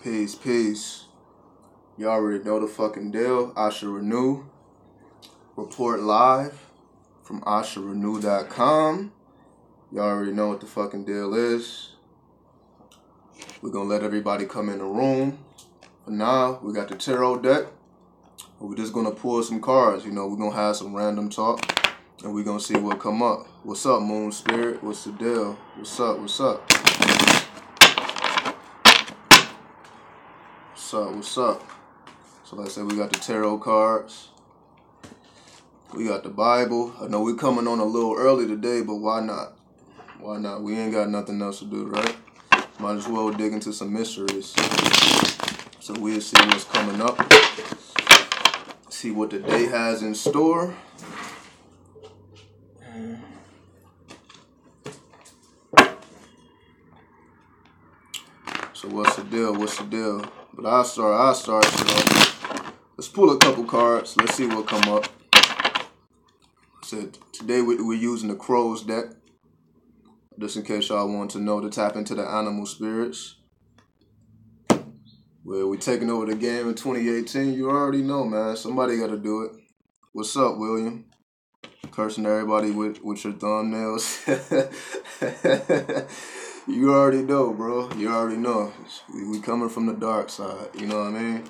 Peace, peace. You already know the fucking deal. Asharenu. Report live from asharenu.com. You already know what the fucking deal is. We're gonna let everybody come in the room. For now, we got the tarot deck. We're just gonna pull some cards. We're gonna have some random talk. And we're gonna see what come up. What's up, Moon Spirit? What's the deal? What's up? What's up? What's up? What's up? So like I said, we got the tarot cards. We got the Bible. I know we're coming on a little early today, but why not? Why not? We ain't got nothing else to do, right? Might as well dig into some mysteries. So we'll see what's coming up. See what the day has in store. So what's the deal? What's the deal? But I'll start. Let's pull a couple cards. Let's see what come up. So today we're using the Crows deck. Just in case y'all want to know, to tap into the animal spirits. Well, we're taking over the game in 2018. You already know, man. Somebody got to do it. What's up, William? Cursing everybody with your thumbnails. You already know, bro. You already know. We coming from the dark side. You know what I mean?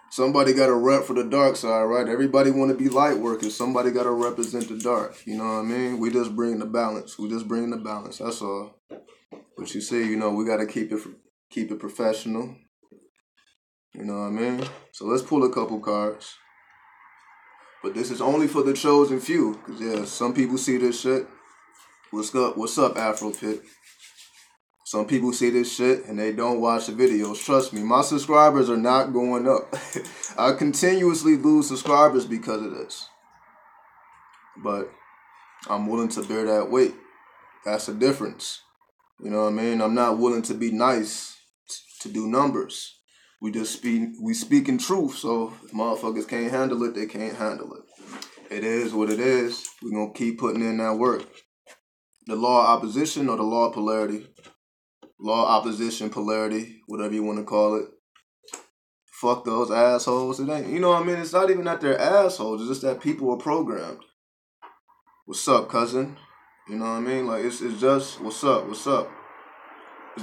Somebody got to rep for the dark side, right? Everybody want to be light workers. Somebody got to represent the dark. You know what I mean? We just bring the balance. We just bring the balance. That's all. But you see, we got to keep it professional. You know what I mean? So let's pull a couple cards. But this is only for the chosen few. Because, yeah, some people see this shit. What's up, Afro Pit? Some people see this shit and they don't watch the videos. Trust me, my subscribers are not going up. I continuously lose subscribers because of this. But I'm willing to bear that weight. That's the difference. You know what I mean? I'm not willing to be nice to do numbers. We speak in truth. So if motherfuckers can't handle it, they can't handle it. It is what it is. We're going to keep putting in that work. The law of opposition or the law of polarity. Law, opposition, polarity, whatever you want to call it. Fuck those assholes. It ain't, what I mean? It's not even that they're assholes. It's just that people are programmed. What's up, cousin? You know what I mean? Like, it's just, what's up? It's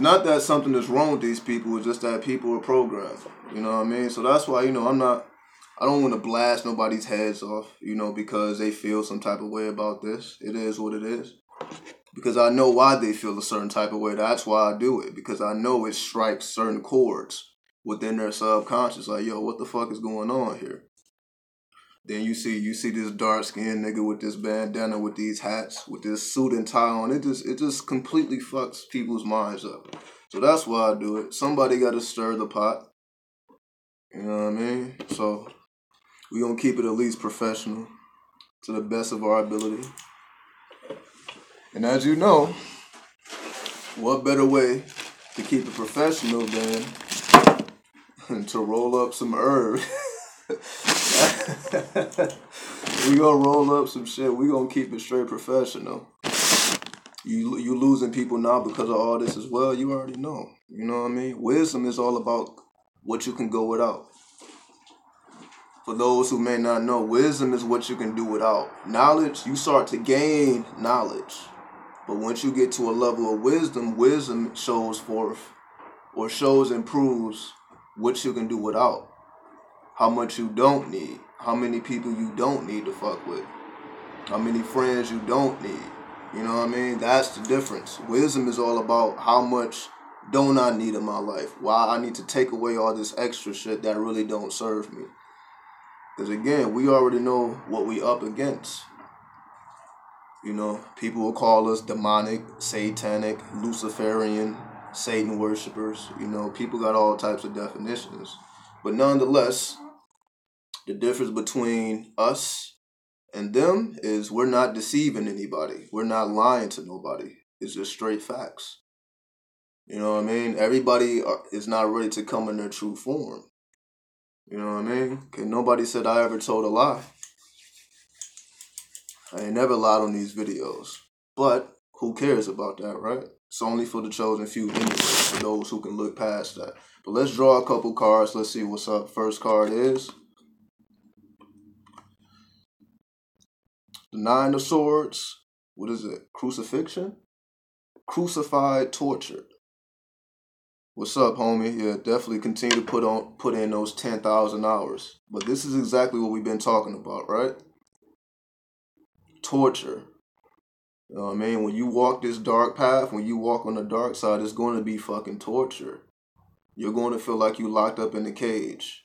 not that something is wrong with these people. It's just that people are programmed. You know what I mean? So that's why, I don't want to blast nobody's heads off, because they feel some type of way about this. It is what it is. Because I know why they feel a certain type of way. That's why I do it. Because I know it strikes certain chords within their subconscious. Like, yo, what the fuck is going on here? Then you see this dark-skinned nigga with this bandana, with these hats, with this suit and tie on. It just completely fucks people's minds up. So that's why I do it. Somebody got to stir the pot. You know what I mean? So we gonna keep it at least professional to the best of our ability. And as you know, what better way to keep it professional than to roll up some herbs? We gonna roll up some shit. We gonna keep it straight professional. You losing people now because of all this as well. You already know. You know what I mean? Wisdom is all about what you can go without. For those who may not know, wisdom is what you can do without. Knowledge, you start to gain knowledge. But once you get to a level of wisdom shows forth or shows and proves what you can do without. How much you don't need. How many people you don't need to fuck with. How many friends you don't need. You know what I mean? That's the difference. Wisdom is all about how much don't I need in my life. Why I need to take away all this extra shit that really don't serve me. Because again, we already know what we up against. People will call us demonic, satanic, Luciferian, Satan worshippers. People got all types of definitions. But nonetheless, the difference between us and them is we're not deceiving anybody. We're not lying to nobody. It's just straight facts. You know what I mean? Everybody is not ready to come in their true form. You know what I mean? Okay, nobody said I ever told a lie. I ain't never lied on these videos. But who cares about that, right? It's only for the chosen few anyway, for those who can look past that. But let's draw a couple cards. Let's see what's up. First card is the Nine of Swords. What is it? Crucifixion? Crucified, tortured. What's up, homie? Yeah, definitely continue to put in those 10,000 hours. But this is exactly what we've been talking about, right? Torture. You know what I mean? When you walk this dark path, when you walk on the dark side, it's going to be fucking torture. You're going to feel like you locked up in a cage.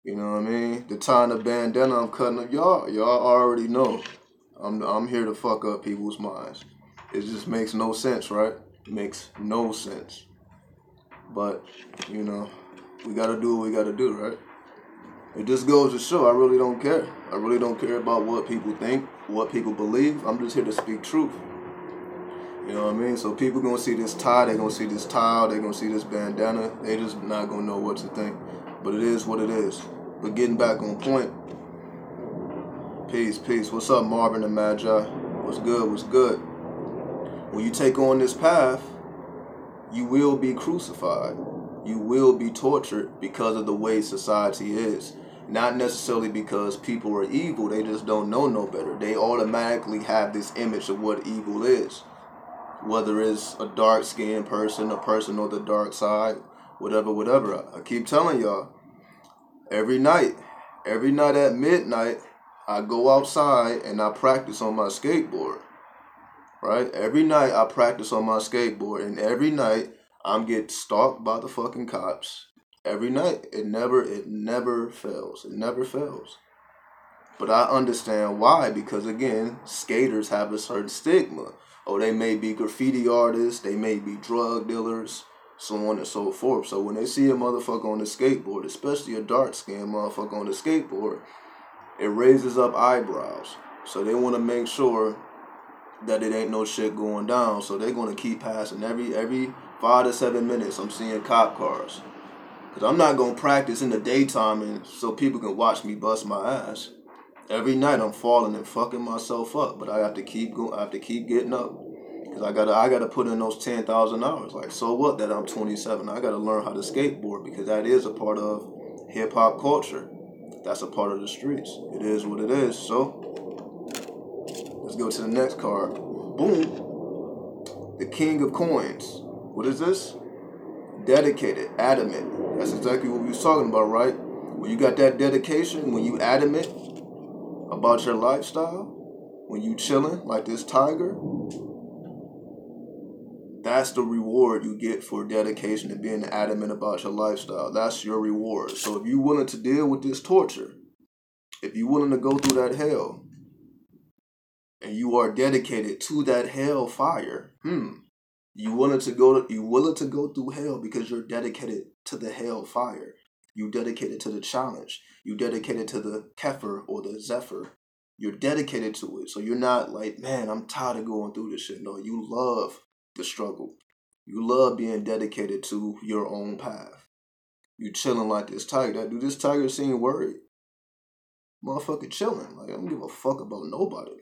You know what I mean? The tying the bandana I'm cutting up, y'all already know. I'm here to fuck up people's minds. It just makes no sense, right? It makes no sense. But, you know, we gotta do what we gotta do, right? It just goes to show I really don't care. I really don't care about what people think, what people believe. I'm just here to speak truth. You know what I mean? So people gonna see this tie, they gonna see this towel, they gonna see this bandana. They just not gonna know what to think. But it is what it is. But getting back on point. Peace, peace. What's up, Marvin and Magi? What's good, what's good? When you take on this path, you will be crucified. You will be tortured because of the way society is. Not necessarily because people are evil, they just don't know no better. They automatically have this image of what evil is. Whether it's a dark-skinned person, a person on the dark side, whatever. I keep telling y'all, every night at midnight, I go outside and I practice on my skateboard. Right? Every night I practice on my skateboard, and every night I'm getting stalked by the fucking cops. Every night. It never fails. It never fails. But I understand why, because again, skaters have a certain stigma. Oh, they may be graffiti artists, they may be drug dealers, so on and so forth. So when they see a motherfucker on the skateboard, especially a dark-skinned motherfucker on the skateboard, it raises up eyebrows. So they want to make sure that it ain't no shit going down, so they're gonna keep passing every 5 to 7 minutes. I'm seeing cop cars, cause I'm not gonna practice in the daytime and so people can watch me bust my ass. Every night I'm falling and fucking myself up, but I have to keep going. I have to keep getting up, cause I gotta put in those 10,000 hours. Like, so what that I'm 27? I gotta learn how to skateboard, because that is a part of hip hop culture. That's a part of the streets. It is what it is. So let's go to the next card. Boom. The King of Coins. What is this? Dedicated, adamant. That's exactly what we was talking about, right? When you got that dedication, when you adamant about your lifestyle, when you chilling like this tiger, that's the reward you get for dedication and being adamant about your lifestyle. That's your reward. So if you're willing to deal with this torture, if you're willing to go through that hell, and you are dedicated to that hell fire, you willing to go through hell because you're dedicated to the hell fire. You dedicated to the challenge. You dedicated to the Kepher or the Zephyr. You're dedicated to it. So you're not like, man, I'm tired of going through this shit. No, you love the struggle. You love being dedicated to your own path. You chilling like this tiger. Dude, this tiger seem worried. Motherfucker chilling. Like, I don't give a fuck about nobody.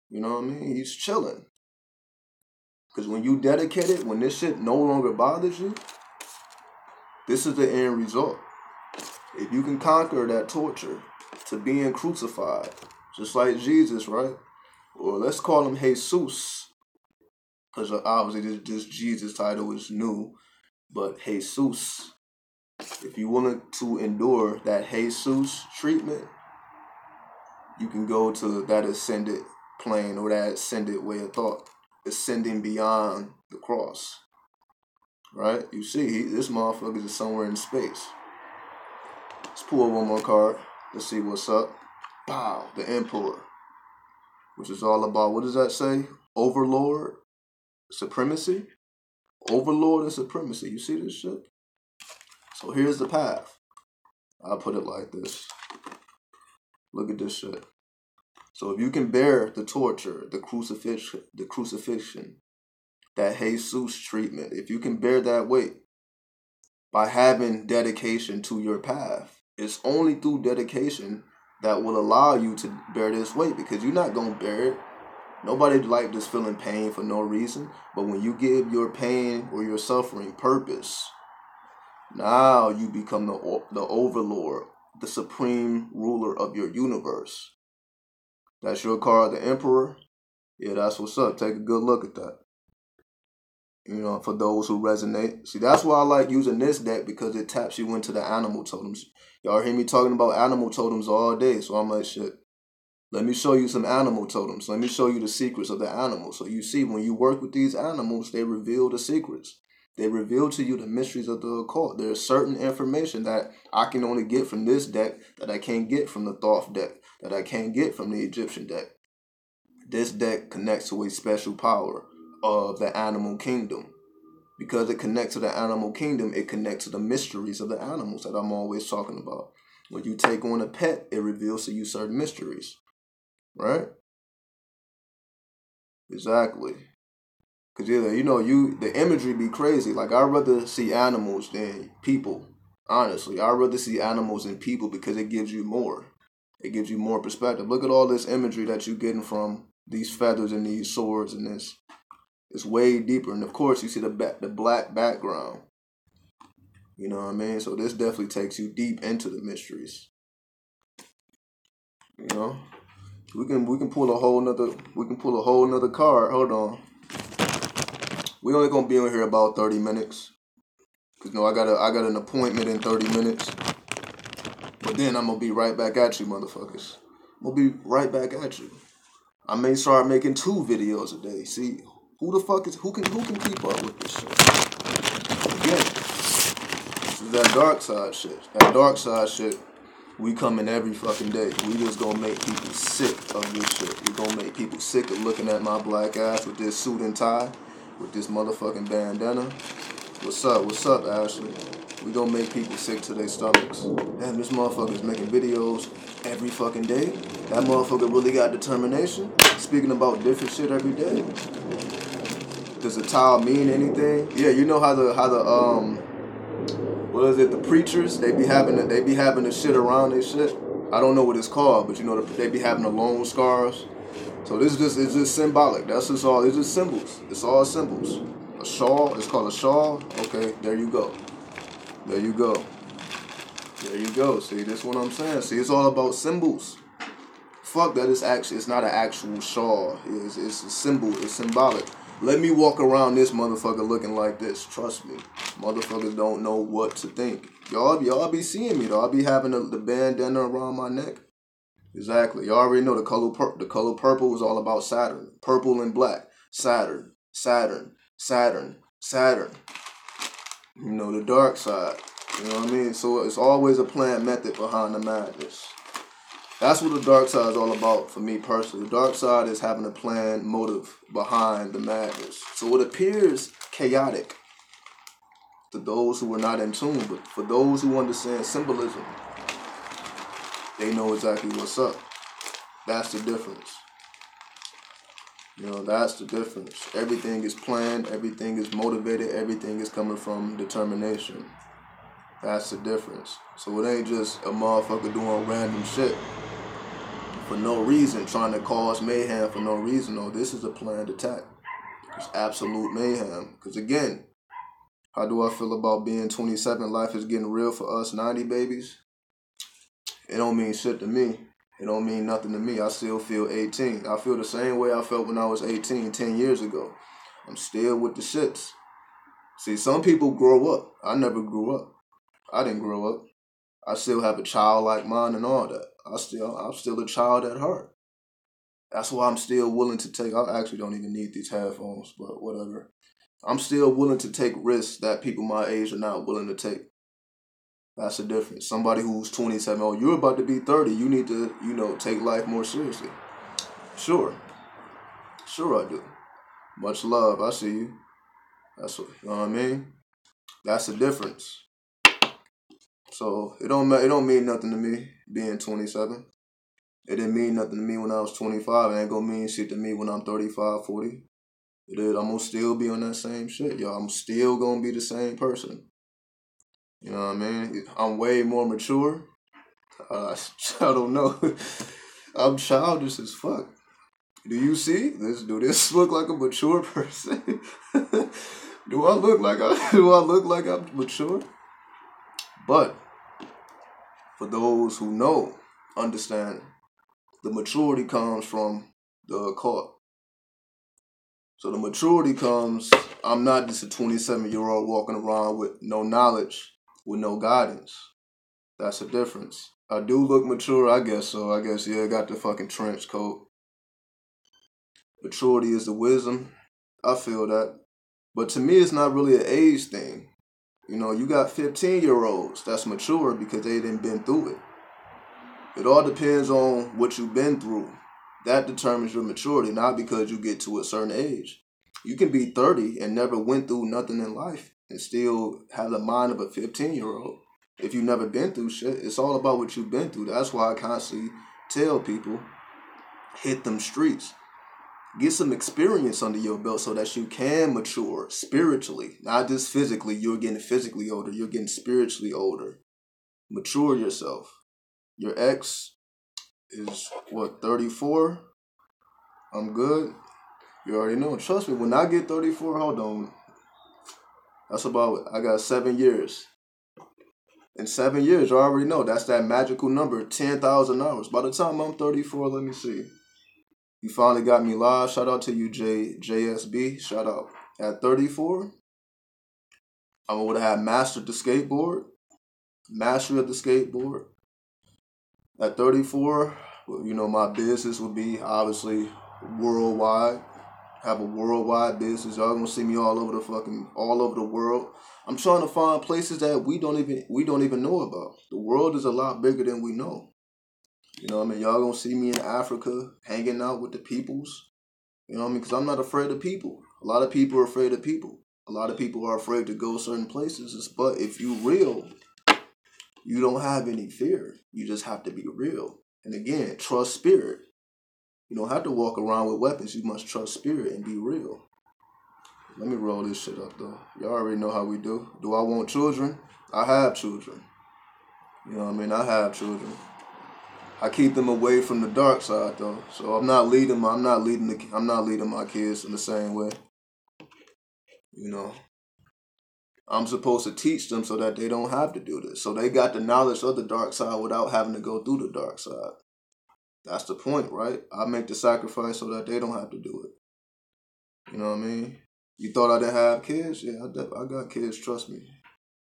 You know what I mean? He's chilling. Because when you dedicate it, when this shit no longer bothers you, this is the end result. If you can conquer that torture to being crucified, just like Jesus, right? Or let's call him Jesus. Because obviously this Jesus title is new. But Jesus, if you're willing to endure that Jesus treatment, you can go to that ascended plane or that ascended way of thought, ascending beyond the cross, right? You see, this motherfucker is somewhere in space. Let's pull one more card. Let's see what's up. Wow, the Emperor, which is all about, what does that say? Overlord, supremacy. Overlord and supremacy. You see this shit? So here's the path. I'll put it like this. Look at this shit. So if you can bear the torture, the crucifixion, that Jesus treatment, if you can bear that weight by having dedication to your path, it's only through dedication that will allow you to bear this weight, because you're not going to bear it Nobody like just feeling pain for no reason. But when you give your pain or your suffering purpose, now you become the overlord, the supreme ruler of your universe. That's your card, the Emperor. Yeah, that's what's up. Take a good look at that. You know, for those who resonate. See, that's why I like using this deck, because it taps you into the animal totems. Y'all hear me talking about animal totems all day, so I'm like, shit, let me show you some animal totems. Let me show you the secrets of the animals. So you see, when you work with these animals, they reveal the secrets. They reveal to you the mysteries of the occult. There's certain information that I can only get from this deck that I can't get from the Thoth deck, that I can't get from the Egyptian deck. This deck connects to a special power of the animal kingdom. Because it connects to the animal kingdom, it connects to the mysteries of the animals that I'm always talking about. When you take on a pet, it reveals to you certain mysteries. Right? Exactly. Because, yeah, you know, the imagery be crazy. Like, I'd rather see animals than people. Honestly, I'd rather see animals than people, because it gives you more. It gives you more perspective. Look at all this imagery that you're getting from these feathers and these swords and this. It's way deeper. And, of course, you see the black background. You know what I mean? So this definitely takes you deep into the mysteries. You know? We can pull a whole nother card. Hold on. We only gonna be on here about 30 minutes. Cause I got an appointment in 30 minutes. But then I'm gonna be right back at you, motherfuckers. I'm gonna be right back at you. I may start making 2 videos a day. See, who can keep up with this shit? Again, this is that dark side shit. That dark side shit, we coming every fucking day. We just gonna make people sick of this shit. We gonna make people sick of looking at my black ass with this suit and tie, with this motherfucking bandana. What's up, Ashley? We gonna make people sick to their stomachs. Damn, this motherfucker's making videos every fucking day. That motherfucker really got determination. Speaking about different shit every day. Does a towel mean anything? Yeah, you know how the what is it? The preachers, they be having the shit around their shit. I don't know what it's called, but you know they be having the long scars. So it's just symbolic. That's just all. It's just symbols. It's all symbols. A shawl. It's called a shawl. Okay, there you go. There you go. There you go. See, that's what I'm saying. See, it's all about symbols. Fuck that. It's not an actual shawl. It's a symbol. It's symbolic. Let me walk around this motherfucker looking like this. Trust me. Motherfuckers don't know what to think. Y'all be seeing me though. I'll be having the bandana around my neck. Exactly. Y'all already know the color purple is all about Saturn. Purple and black. Saturn. Saturn. Saturn. Saturn. You know, the dark side. You know what I mean? So it's always a planned method behind the madness. That's what the dark side is all about for me personally. The dark side is having a planned motive behind the madness. So it appears chaotic to those who are not in tune, but for those who understand symbolism, they know exactly what's up. That's the difference. You know, that's the difference. Everything is planned, everything is motivated, everything is coming from determination. That's the difference. So it ain't just a motherfucker doing random shit for no reason, trying to cause mayhem for no reason. No, this is a planned attack. It's absolute mayhem. Because again, how do I feel about being 27? Life is getting real for us 90 babies. It don't mean shit to me. It don't mean nothing to me. I still feel 18. I feel the same way I felt when I was 18, 10 years ago. I'm still with the shits. See, some people grow up. I never grew up. I didn't grow up. I still have a childlike mind and all that. I'm still a child at heart. That's why I'm still willing to take. I actually don't even need these headphones, but whatever. I'm still willing to take risks that people my age are not willing to take. That's the difference. Somebody who's 27, oh, you're about to be 30. You need to, take life more seriously. Sure I do. Much love. I see you. That's what, you know what I mean? That's the difference. So it don't mean nothing to me being 27. It didn't mean nothing to me when I was 25. It ain't gonna mean shit to me when I'm 35, 40. It is. I'm gonna still be on that same shit, y'all. I'm still gonna be the same person. You know what I mean? I'm way more mature. I don't know. I'm childish as fuck. Do you see this? Do this look like a mature person? Do I look like I'm mature? But for those who know, understand, the maturity comes from the occult. So the maturity comes, I'm not just a 27-year-old walking around with no knowledge, with no guidance. That's the difference. I do look mature, I guess so. I guess, yeah, I got the fucking trench coat. Maturity is the wisdom. I feel that. But to me, it's not really an age thing. You know, you got 15-year-olds that's mature because they didn't been through it. It all depends on what you've been through. That determines your maturity, not because you get to a certain age. You can be 30 and never went through nothing in life and still have the mind of a 15-year-old. If you've never been through shit, it's all about what you've been through. That's why I constantly tell people, hit them streets. Get some experience under your belt so that you can mature spiritually. Not just physically. You're getting physically older. You're getting spiritually older. Mature yourself. Your ex is, 34? I'm good. You already know. Trust me, when I get 34, hold on. I got 7 years. In 7 years, you already know. That's that magical number, 10,000 hours. By the time I'm 34, let me see. You finally got me live. Shout out to you, JSB. Shout out. At 34, I would have mastered the skateboard. Mastery of the skateboard. At 34, you know, my business would be obviously worldwide. Have a worldwide business. Y'all gonna see me all over the world. I'm trying to find places that we don't even know about. The world is a lot bigger than we know. You know what I mean? Y'all gonna see me in Africa hanging out with the peoples. You know what I mean? Because I'm not afraid of people. A lot of people are afraid of people. A lot of people are afraid to go certain places. But if you real, you don't have any fear. You just have to be real. And again, trust spirit. You don't have to walk around with weapons. You must trust spirit and be real. Let me roll this shit up, though. Y'all already know how we do. Do I want children? I have children. You know what I mean? I have children. I keep them away from the dark side, though. So I'm not leading my kids in the same way. You know, I'm supposed to teach them so that they don't have to do this. So they got the knowledge of the dark side without having to go through the dark side. That's the point, right? I make the sacrifice so that they don't have to do it. You know what I mean? You thought I didn't have kids? Yeah, I got kids. Trust me.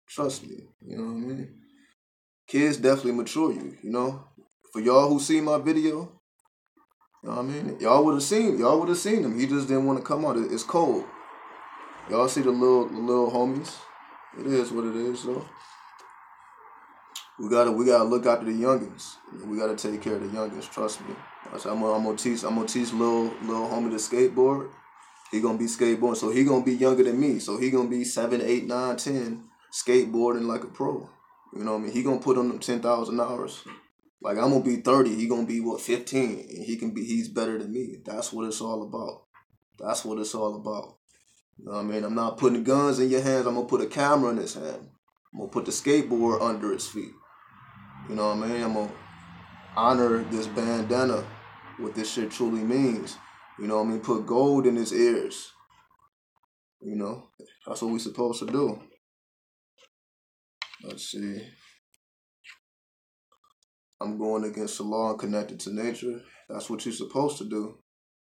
Trust me. You know what I mean? Kids definitely mature you, you know? For y'all who see my video, you know what I mean? Y'all would have seen him. He just didn't want to come out. It's cold. Y'all see the little homies? It is what it is, though. We gotta look after the youngins. We gotta take care of the youngins. Trust me. I'm gonna teach little homie to skateboard. He gonna be skateboarding, so he gonna be younger than me. So he gonna be 7, 8, 9, 10 skateboarding like a pro. You know what I mean? He gonna put on them 10,000 hours. Like I'm gonna be 30. He gonna be 15, and he's better than me. That's what it's all about. That's what it's all about. You know what I mean? I'm not putting guns in your hands. I'm gonna put a camera in his hand. I'm gonna put the skateboard under his feet. You know what I mean? I'm gonna honor this bandana, what this shit truly means. You know what I mean? Put gold in his ears. You know? That's what we supposed to do. Let's see. I'm going against the law and connected to nature. That's what you're supposed to do.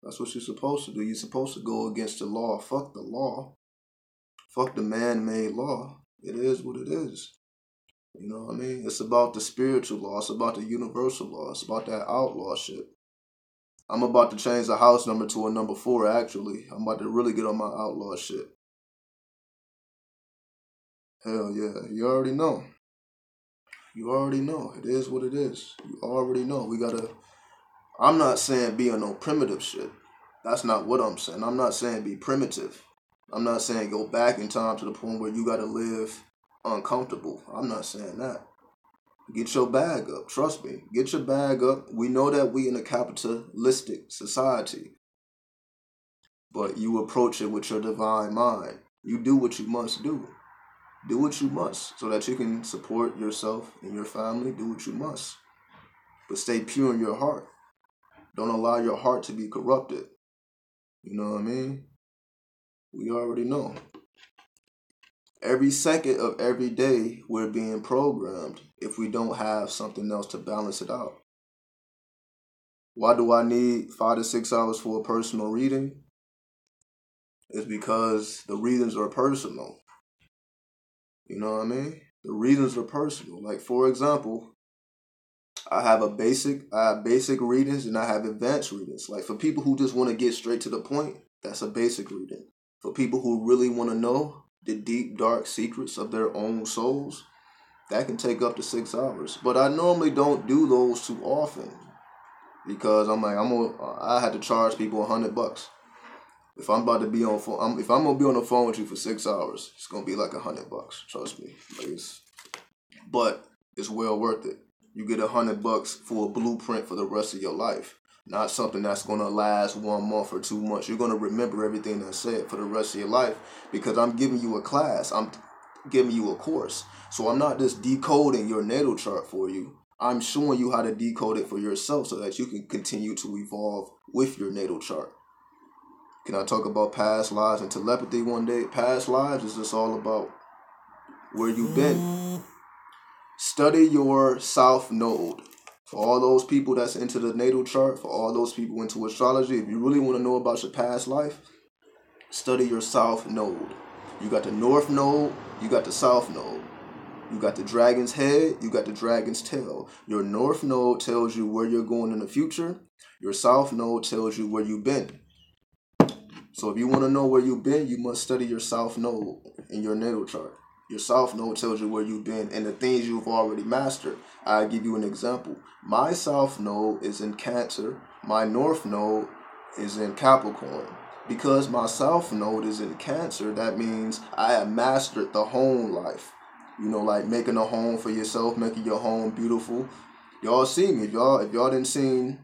That's what you're supposed to do. You're supposed to go against the law. Fuck the law. Fuck the man-made law. It is what it is. You know what I mean? It's about the spiritual law. It's about the universal law. It's about that outlaw shit. I'm about to change the house number to a number 4, actually. I'm about to really get on my outlaw shit. Hell yeah. You already know. You already know. It is what it is. You already know. I'm not saying be on no primitive shit. That's not what I'm saying. I'm not saying be primitive. I'm not saying go back in time to the point where you gotta live uncomfortable. I'm not saying that. Get your bag up. Trust me. Get your bag up. We know that we in a capitalistic society. But you approach it with your divine mind. You do what you must do. Do what you must so that you can support yourself and your family. Do what you must. But stay pure in your heart. Don't allow your heart to be corrupted. You know what I mean? We already know. Every second of every day, we're being programmed if we don't have something else to balance it out. Why do I need 5 to 6 hours for a personal reading? It's because the readings are personal. You know what I mean? The readings are personal. Like, for example, I have basic readings and I have advanced readings. Like, for people who just want to get straight to the point, that's a basic reading. For people who really want to know the deep, dark secrets of their own souls, that can take up to 6 hours. But I normally don't do those too often because I'm like, I had to charge people $100. If I'm about to be on phone, if I'm gonna be on the phone with you for 6 hours, it's gonna be like $100. Trust me. But it's well worth it. You get $100 for a blueprint for the rest of your life. Not something that's gonna last 1 month or 2 months. You're gonna remember everything that's said for the rest of your life because I'm giving you a class. I'm giving you a course. So I'm not just decoding your natal chart for you. I'm showing you how to decode it for yourself so that you can continue to evolve with your natal chart. Can I talk about past lives and telepathy one day? Past lives is just all about where you've been. Study your South Node. For all those people that's into the natal chart, for all those people into astrology, if you really want to know about your past life, study your South Node. You got the North Node, you got the South Node. You got the dragon's head, you got the dragon's tail. Your North Node tells you where you're going in the future. Your South Node tells you where you've been. So if you want to know where you've been, you must study your South Node in your natal chart. Your South Node tells you where you've been and the things you've already mastered. I'll give you an example. My South Node is in Cancer. My North Node is in Capricorn. Because my South Node is in Cancer, that means I have mastered the home life. You know, like making a home for yourself, making your home beautiful. Y'all see me. If y'all didn't see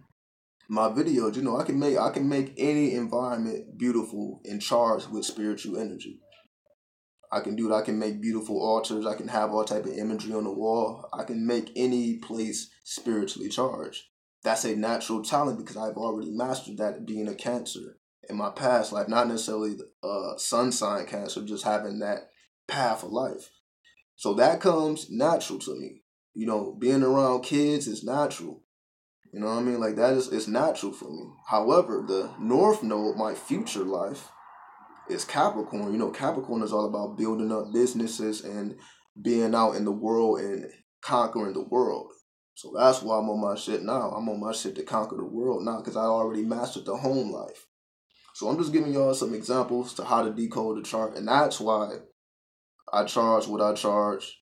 my videos, you know, I can make any environment beautiful and charged with spiritual energy. I can do it. I can make beautiful altars. I can have all type of imagery on the wall. I can make any place spiritually charged. That's a natural talent because I've already mastered that being a Cancer in my past life. Not necessarily sun sign Cancer, just having that path of life. So that comes natural to me. You know, being around kids is natural. You know what I mean? Like it's natural for me. However, the North Node, my future life, is Capricorn. You know, Capricorn is all about building up businesses and being out in the world and conquering the world. So that's why I'm on my shit now. I'm on my shit to conquer the world now because I already mastered the home life. So I'm just giving y'all some examples to how to decode the chart. And that's why I charge what I charge.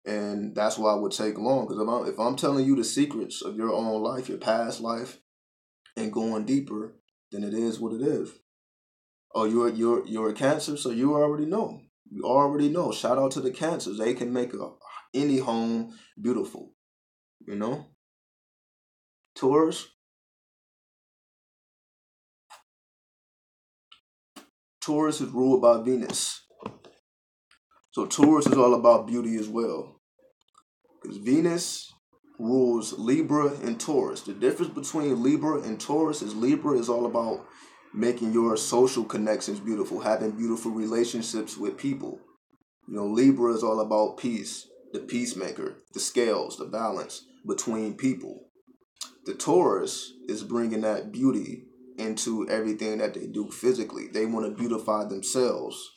And that's why it would take long. Because if I'm telling you the secrets of your own life, your past life, and going deeper, then it is what it is. Oh, you're a Cancer, so you already know. You already know. Shout out to the Cancers. They can make any home beautiful. You know? Taurus is ruled by Venus. So Taurus is all about beauty as well. Because Venus rules Libra and Taurus. The difference between Libra and Taurus is Libra is all about making your social connections beautiful, having beautiful relationships with people. You know, Libra is all about peace, the peacemaker, the scales, the balance between people. The Taurus is bringing that beauty into everything that they do physically. They want to beautify themselves.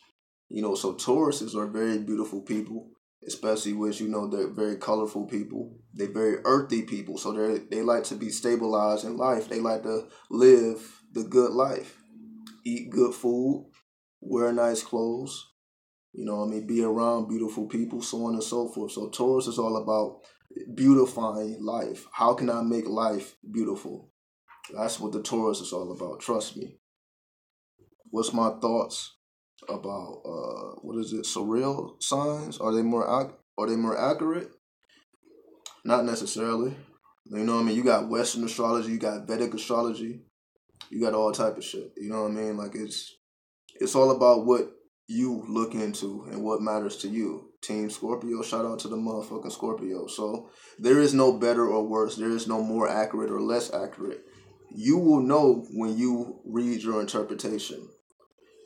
You know, so Tauruses are very beautiful people, especially with, you know, they're very colorful people. They're very earthy people. So they like to be stabilized in life. They like to live the good life, eat good food, wear nice clothes, you know what I mean, be around beautiful people, so on and so forth. So Taurus is all about beautifying life. How can I make life beautiful? That's what the Taurus is all about. Trust me. What's my thoughts about surreal signs? Are they more accurate? Not necessarily. You know what I mean? You got Western astrology, you got Vedic astrology, you got all type of shit. You know what I mean? Like it's all about what you look into and what matters to you. Team Scorpio, shout out to the motherfucking Scorpio. So there is no better or worse. There is no more accurate or less accurate. you will know when you read your interpretation.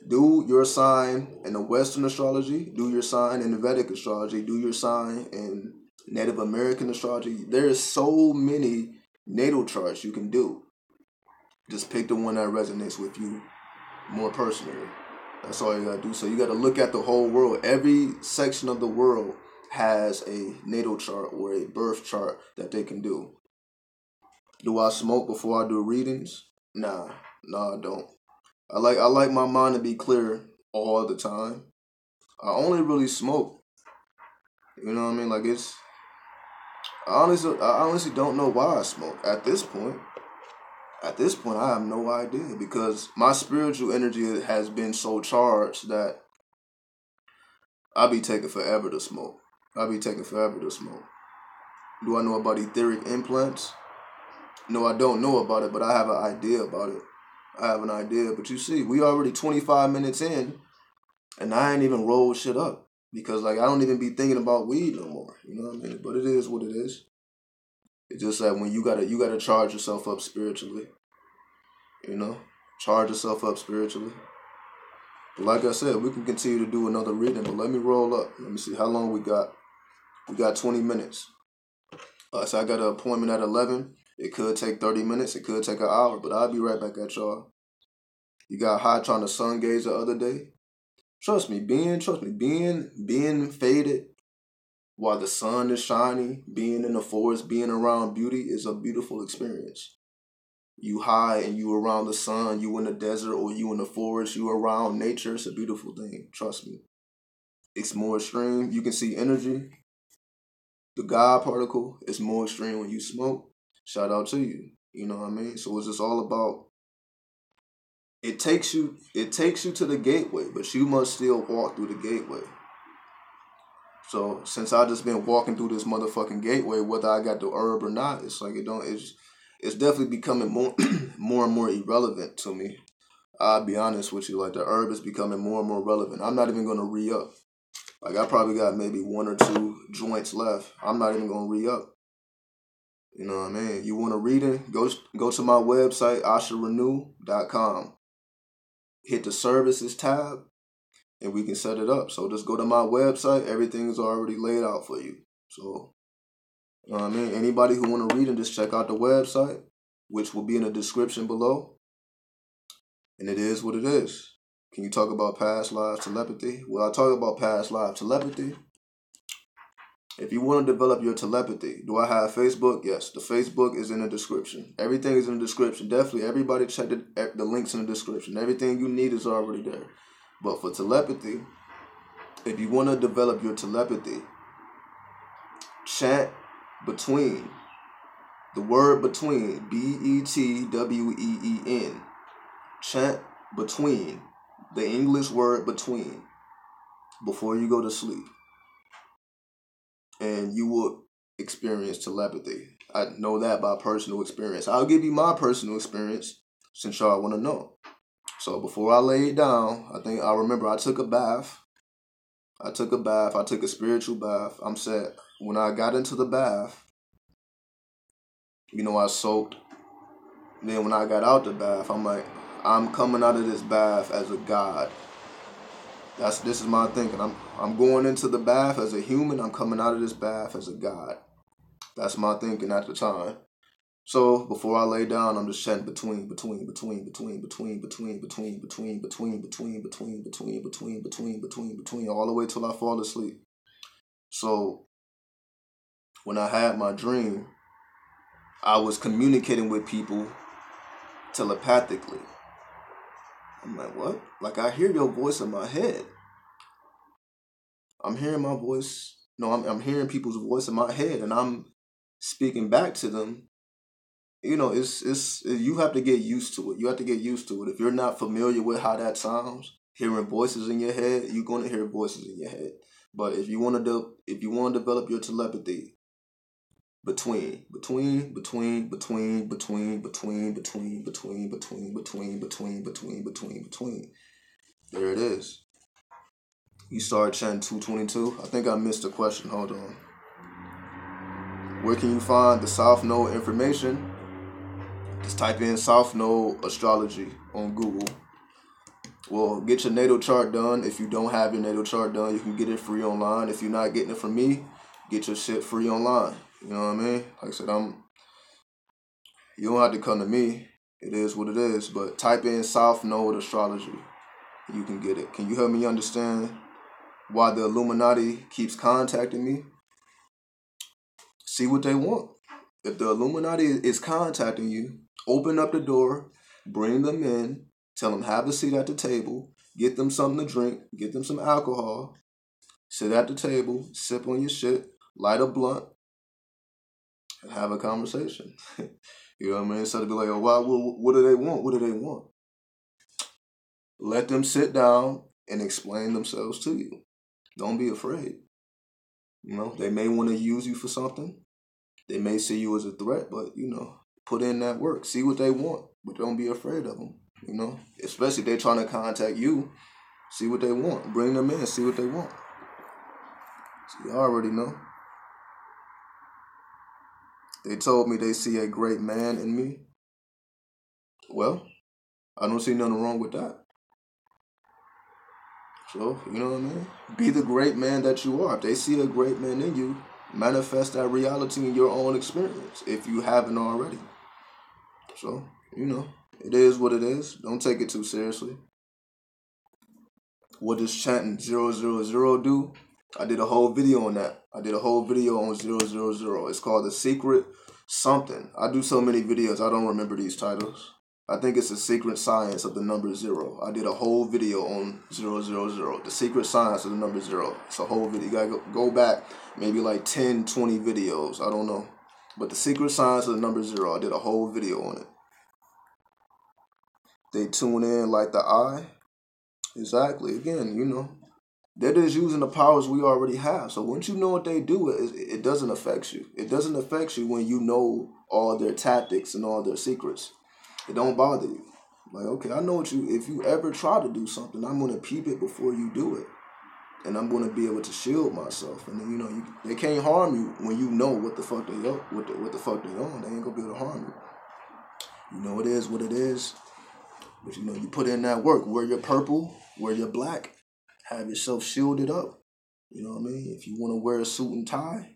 Do your sign in the Western astrology, do your sign in the Vedic astrology, do your sign in Native American astrology. There's so many natal charts you can do. Just pick the one that resonates with you more personally. That's all you gotta do. So you gotta look at the whole world. Every section of the world has a natal chart or a birth chart that they can do. Do I smoke before I do readings? Nah, I don't. I like my mind to be clear all the time. I only really smoke. You know what I mean? Like I honestly don't know why I smoke at this point. At this point, I have no idea because my spiritual energy has been so charged that I'll be taking forever to smoke. Do I know about etheric implants? No, I don't know about it, but I have an idea about it. But you see, we already 25 minutes in, and I ain't even rolled shit up because like I don't even be thinking about weed no more. You know what I mean? But it is what it is. It's just that when you gotta charge yourself up spiritually. You know, charge yourself up spiritually. But like I said, we can continue to do another reading. But let me roll up. Let me see how long we got. We got 20 minutes. So I got an appointment at 11. It could take 30 minutes. It could take an hour. But I'll be right back at y'all. You got high trying to sun gaze the other day. Trust me, being faded while the sun is shining, being in the forest, being around beauty is a beautiful experience. You high and you around the sun, you in the desert or you in the forest, you around nature. It's a beautiful thing. Trust me. It's more extreme. You can see energy. The God particle is more extreme when you smoke. Shout out to you. You know what I mean? So it's just all about it takes you to the gateway, but you must still walk through the gateway. So since I just been walking through this motherfucking gateway, whether I got the herb or not, it's like it's definitely becoming more and more irrelevant to me. I'll be honest with you, like the herb is becoming more and more relevant. I'm not even gonna re-up. Like I probably got maybe 1 or 2 joints left. I'm not even gonna re-up. You know what I mean? You want to read it? Go to my website, asharenu.com. Hit the services tab, and we can set it up. So just go to my website. Everything is already laid out for you. So, you know what I mean? Anybody who want to read it, just check out the website, which will be in the description below. And it is what it is. Can you talk about past life telepathy? Well, I talk about past life telepathy. If you want to develop your telepathy, do I have Facebook? Yes, the Facebook is in the description. Everything is in the description. Definitely, everybody check the links in the description. Everything you need is already there. But for telepathy, if you want to develop your telepathy, chant between. The word between, BETWEEN. Chant between, the English word between, before you go to sleep. And you will experience telepathy. I know that by personal experience. I'll give you my personal experience since y'all want to know. So before I laid down, I remember I took a bath. I took a spiritual bath. I'm set. When I got into the bath, I soaked. Then when I got out the bath, I'm like, I'm coming out of this bath as a god. This is my thinking. I'm going into the bath as a human. I'm coming out of this bath as a god. That's my thinking at the time. So before I lay down, I'm just chanting between, all the way till I fall asleep. So when I had my dream, I was communicating with people telepathically. I'm like, what? Like I hear your voice in my head. I'm hearing my voice. No, I'm hearing people's voice in my head, and I'm speaking back to them. It's you have to get used to it. You have to get used to it. If you're not familiar with how that sounds, hearing voices in your head, you're gonna hear voices in your head. But if you want to develop your telepathy, between. There it is. You start chanting 222. I think I missed a question. Hold on. Where can you find the South Node information? Just type in South Node astrology on Google. Well, get your natal chart done. If you don't have your natal chart done, you can get it free online. If you're not getting it from me, get your shit free online. You know what I mean? Like I said, you don't have to come to me. It is what it is. But type in South Node astrology. You can get it. Can you help me understand why the Illuminati keeps contacting me? See what they want. If the Illuminati is contacting you, open up the door, bring them in, tell them have a seat at the table, get them something to drink, get them some alcohol, sit at the table, sip on your shit, light a blunt, and have a conversation. You know what I mean? So to be like, oh, wow, what do they want? What do they want? Let them sit down and explain themselves to you. Don't be afraid. You know, they may want to use you for something. They may see you as a threat, but, you know, put in that work. See what they want, but don't be afraid of them, you know? Especially if they're trying to contact you, see what they want. Bring them in, see what they want. So you already know. They told me they see a great man in me. Well, I don't see nothing wrong with that. So, you know what I mean? Be the great man that you are. If they see a great man in you, manifest that reality in your own experience if you haven't already. So, you know, it is what it is. Don't take it too seriously. What does chanting 000 do? I did a whole video on that. I did a whole video on 000. It's called The Secret Something. I do so many videos, I don't remember these titles. I think it's The Secret Science of the Number 0. I did a whole video on 000. The Secret Science of the Number 0. It's a whole video. You gotta go back maybe like 10, 20 videos. I don't know. But The Secret Science of the Number 0. I did a whole video on it. They tune in like the eye. Exactly. Again, you know, they're just using the powers we already have. So once you know what they do, it doesn't affect you. It doesn't affect you when you know all their tactics and all their secrets. It don't bother you. Like, okay, I know if you ever try to do something, I'm going to peep it before you do it. And I'm going to be able to shield myself. And then, you know, they can't harm you when you know what the fuck they on. What the fuck they on. They ain't going to be able to harm you. You know, it is what it is. But, you know, you put in that work. Wear your purple, wear your black. Have yourself shielded up. You know what I mean? If you want to wear a suit and tie,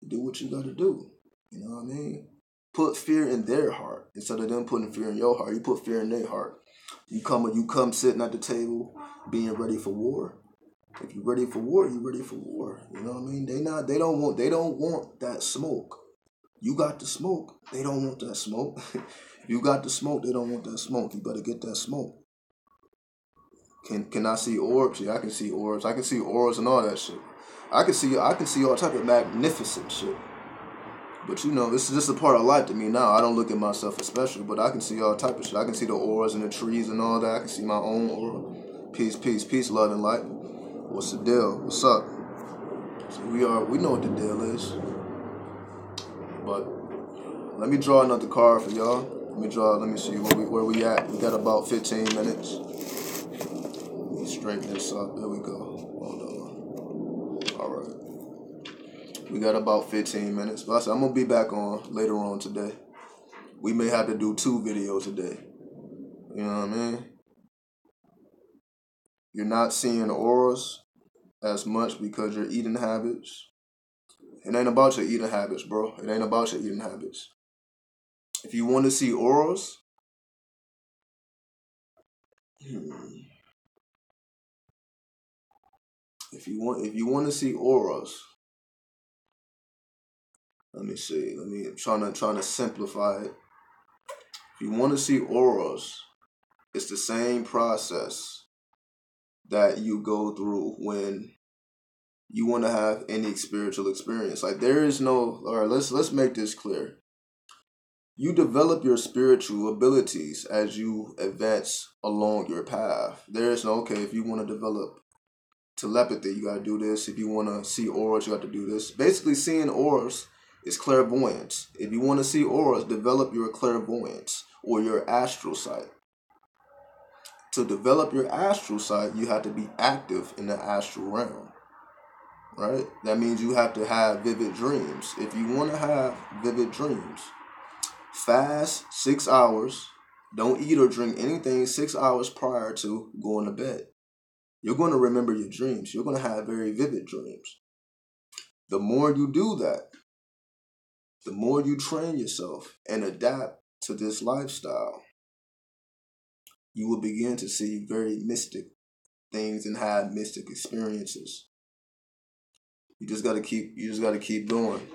do what you got to do. You know what I mean? Put fear in their heart instead of them putting fear in your heart. You put fear in their heart. You come sitting at the table, being ready for war. If you're ready for war, you're ready for war. You know what I mean? They don't want that smoke. You got the smoke. They don't want that smoke. If you got the smoke, they don't want that smoke. You better get that smoke. Can I see orbs? Yeah, I can see orbs. I can see auras and all that shit. I can see all type of magnificent shit. But you know, this is just a part of life to me now. I don't look at myself as special, but I can see all type of shit. I can see the auras and the trees and all that. I can see my own aura. Peace, peace, peace, love and light. What's the deal? What's up? So we know what the deal is. But let me draw another card for y'all. Let me see where we at. We got about 15 minutes. Let me straighten this up. There we go. Hold on. All right. We got about 15 minutes. But I said I'm going to be back on later on today. We may have to do 2 videos a day. You know what I mean? You're not seeing auras as much because your eating habits. It ain't about your eating habits, bro. It ain't about your eating habits. If you want to see auras, if you want to see auras, let me see. I'm trying to simplify it. If you want to see auras, it's the same process that you go through when you want to have any spiritual experience. Like there is no. All right, let's make this clear. You develop your spiritual abilities as you advance along your path. There is no, okay, if you want to develop telepathy, you got to do this. If you want to see auras, you got to do this. Basically, seeing auras is clairvoyance. If you want to see auras, develop your clairvoyance or your astral sight. To develop your astral sight, you have to be active in the astral realm. Right? That means you have to have vivid dreams. If you want to have vivid dreams, fast 6 hours. Don't eat or drink anything 6 hours prior to going to bed. You're going to remember your dreams. You're going to have very vivid dreams. The more you do that, the more you train yourself and adapt to this lifestyle, you will begin to see very mystic things and have mystic experiences. You just gotta keep going.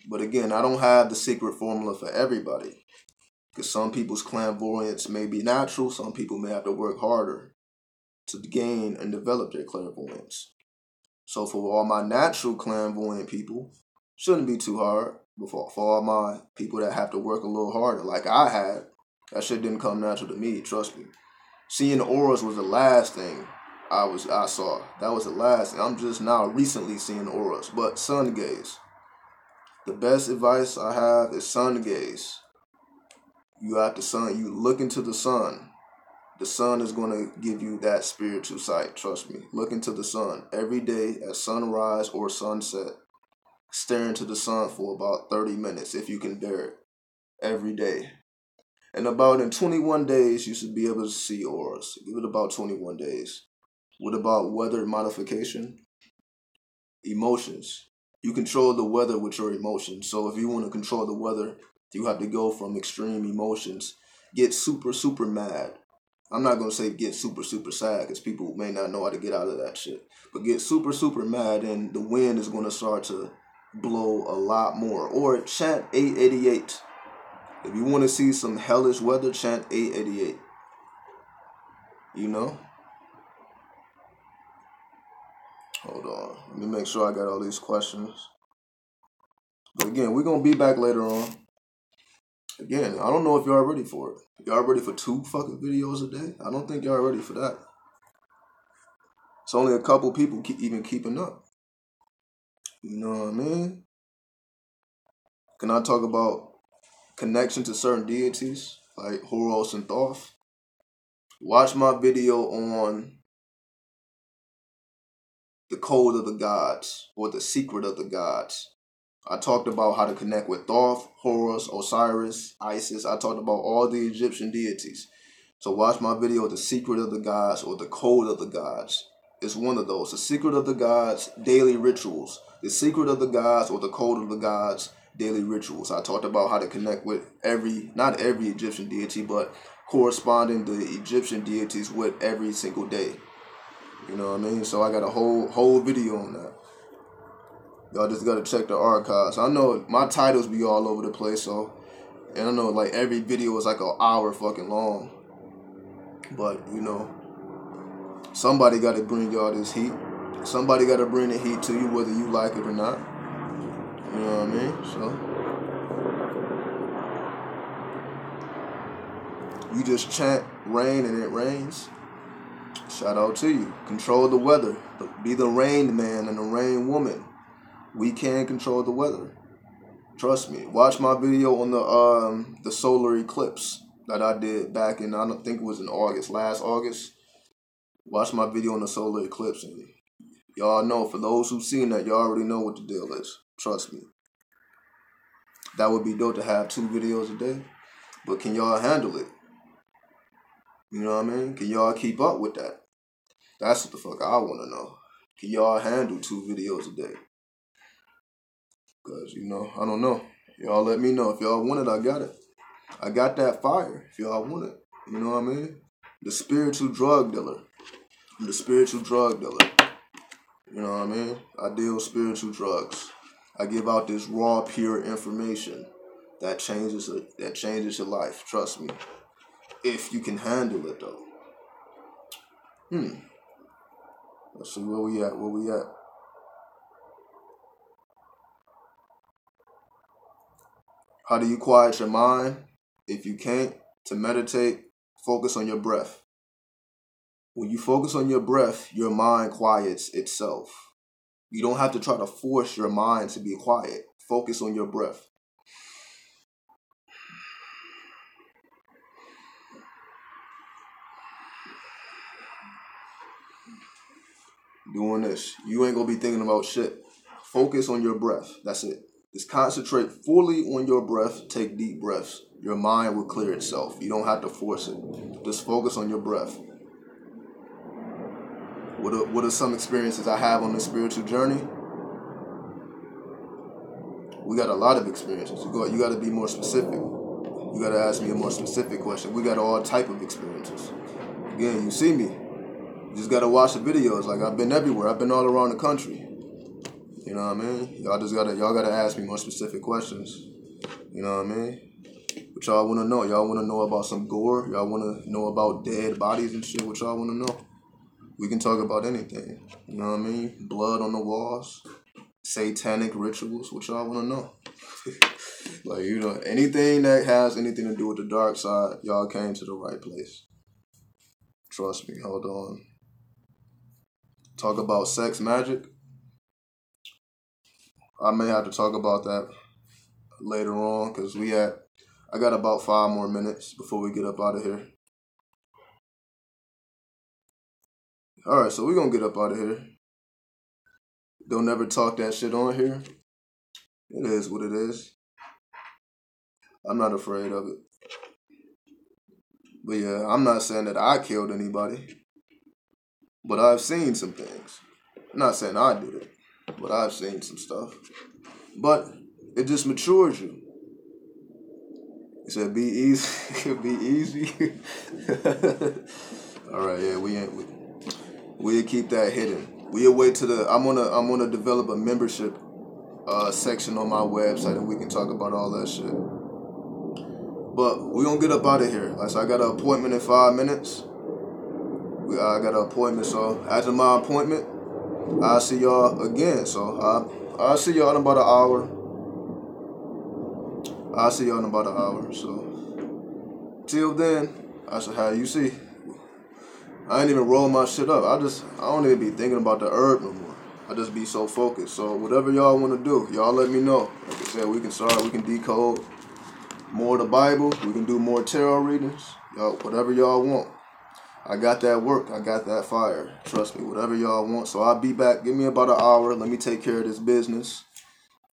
But again, I don't have the secret formula for everybody. Because some people's clairvoyance may be natural, some people may have to work harder to gain and develop their clairvoyance. So for all my natural clairvoyant people, shouldn't be too hard. But for all my people that have to work a little harder, like I had, that shit didn't come natural to me, trust me. Seeing auras was the last thing I saw. That was the last thing. I'm just now recently seeing auras. But sun gaze. The best advice I have is sun gaze. You have the sun. You look into the sun. The sun is going to give you that spiritual sight. Trust me. Look into the sun every day at sunrise or sunset. Stare into the sun for about 30 minutes if you can bear it. Every day. And about in 21 days, you should be able to see auras. Give it about 21 days. What about weather modification? Emotions. You control the weather with your emotions. So if you want to control the weather, you have to go from extreme emotions. Get super, super mad. I'm not going to say get super, super sad because people may not know how to get out of that shit. But get super, super mad and the wind is going to start to blow a lot more. Or chant 888. If you want to see some hellish weather, chant 888. You know? Hold on. Let me make sure I got all these questions. But again, we're going to be back later on. Again, I don't know if y'all ready for it. Y'all ready for 2 fucking videos a day? I don't think y'all ready for that. It's only a couple people even keeping up. You know what I mean? Can I talk about connection to certain deities like Horus and Thoth? Watch my video on the code of the gods or the secret of the gods. I talked about how to connect with Thoth, Horus, Osiris, Isis. I talked about all the Egyptian deities. So watch my video, The Secret of the Gods or The Code of the Gods. It's one of those. The Secret of the Gods, Daily Rituals. The Secret of the Gods or The Code of the Gods, Daily Rituals. I talked about how to connect with not every Egyptian deity, but corresponding the Egyptian deities with every single day. You know what I mean? So I got a whole video on that. Y'all just gotta check the archives. I know my titles be all over the place, and I know like every video is like an hour fucking long. But you know, somebody gotta bring y'all this heat. Somebody gotta bring the heat to you, whether you like it or not. You know what I mean? So you just chant rain and it rains. Shout out to you. Control the weather. Be the rain man and the rain woman. We can control the weather. Trust me. Watch my video on the solar eclipse that I did back in, I don't think it was in August, last August. Watch my video on the solar eclipse and y'all know, for those who've seen that, y'all already know what the deal is. Trust me. That would be dope to have 2 videos a day. But can y'all handle it? You know what I mean? Can y'all keep up with that? That's what the fuck I want to know. Can y'all handle 2 videos a day? Because, you know, I don't know. Y'all let me know. If y'all want it, I got it. I got that fire if y'all want it. You know what I mean? The spiritual drug dealer. I'm the spiritual drug dealer. You know what I mean? I deal spiritual drugs. I give out this raw, pure information that changes your life. Trust me. If you can handle it, though. Let's see where we at. How do you quiet your mind? If you can't, to meditate, focus on your breath. When you focus on your breath, your mind quiets itself. You don't have to try to force your mind to be quiet. Focus on your breath. Doing this. You ain't gonna be thinking about shit. Focus on your breath. That's it. is concentrate fully on your breath. Take deep breaths. Your mind will clear itself. You don't have to force it. Just focus on your breath. What are some experiences I have on this spiritual journey? We got a lot of experiences. You got to be more specific. You got to ask me a more specific question. We got all type of experiences. Again, you see me. You just got to watch the videos. Like, I've been everywhere. I've been all around the country. You know what I mean? Y'all got to ask me more specific questions. You know what I mean? What y'all want to know? Y'all want to know about some gore? Y'all want to know about dead bodies and shit? What y'all want to know? We can talk about anything. You know what I mean? Blood on the walls. Satanic rituals. What y'all want to know? Like, you know, anything that has anything to do with the dark side, y'all came to the right place. Trust me. Hold on. Talk about sex magic. I may have to talk about that later on because I got about 5 more minutes before we get up out of here. Alright, so we're going to get up out of here. Don't ever talk that shit on here. It is what it is. I'm not afraid of it. But yeah, I'm not saying that I killed anybody. But I've seen some things. I'm not saying I did it. But I've seen some stuff. But it just matures you. He said, be easy. Be easy. Alright, yeah, we'll keep that hidden. We'll wait till I'm gonna develop a membership section on my website and we can talk about all that shit. But we're gonna get up out of here. Like, so I got an appointment in 5 minutes. I got an appointment, so after my appointment, I'll see y'all again. So I'll see y'all in about an hour. So till then, I should have you see. I ain't even roll my shit up. I don't even be thinking about the herb no more. I just be so focused. So whatever y'all want to do, y'all let me know. Like I said, we can decode more of the Bible. We can do more tarot readings. Y'all, whatever y'all want. I got that work. I got that fire. Trust me, whatever y'all want. So I'll be back. Give me about an hour. Let me take care of this business.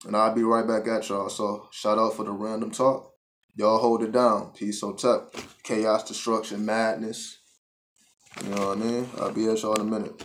And I'll be right back at y'all. So shout out for the random talk. Y'all hold it down. Peace, Hotep. Chaos, destruction, madness. You know what I mean? I'll be at y'all in a minute.